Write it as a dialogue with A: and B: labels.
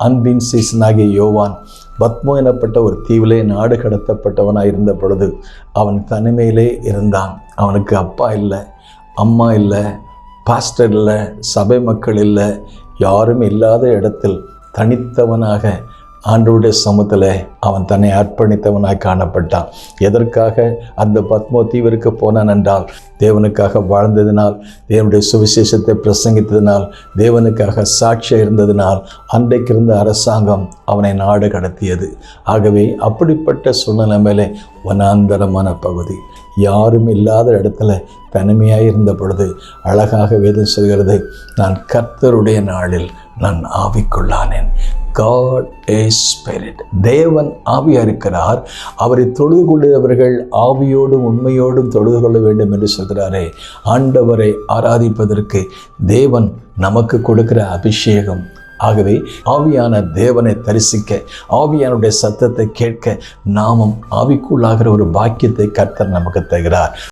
A: அன்பின் சீசனாகிய யோவான் பத்மோ எனப்பட்ட ஒரு தீவிலே நாடு கடத்தப்பட்டவனாக இருந்த பொழுது அவன் தனிமையிலே இருந்தான். அவனுக்கு அப்பா இல்லை, அம்மா இல்லை, பாஸ்டர் இல்லை, சபை மக்கள் இல்லை, யாரும் இல்லாத இடத்தில் தனித்தவனாக ஆண்டவருடைய சமூகத்தில் அவன் தன்னை அர்ப்பணித்தவனாய் காணப்பட்டான். எதற்காக அந்த பத்மோ தீவிற்கு போனான் என்றால், தேவனுக்காக வாழ்ந்ததினால், தேவனுடைய சுவிசேஷத்தை பிரசங்கித்ததினால், தேவனுக்காக சாட்சியாக இருந்ததினால் அன்றைக்கு இருந்த அரசாங்கம் அவனை நாடு கடத்தியது. ஆகவே அப்படிப்பட்ட சூழ்நிலை மேலே வனாந்தரமான பகுதி, யாரும் இல்லாத இடத்துல தனிமையாக இருந்த பொழுது அழகாக வேதம் சொல்கிறது, நான் கர்த்தருடைய நாளில் நான் ஆவிக்குள்ளானேன். God is Spirit. தேவன் ஆவியாக இருக்கிறார். அவரை தொழுது கொள்ளுகிறவர்கள் ஆவியோடும் உண்மையோடும் தொழுது கொள்ள வேண்டும் என்று சொல்கிறாரே. ஆண்டவரை ஆராதிப்பதற்கு தேவன் நமக்கு கொடுக்கிற அபிஷேகம். ஆகவே ஆவியான தேவனை தரிசிக்க, ஆவியானுடைய சத்தத்தை கேட்க, நாமும் ஆவிக்குள்ளாகிற ஒரு பாக்கியத்தை கர்த்தர் நமக்கு தருகிறார்.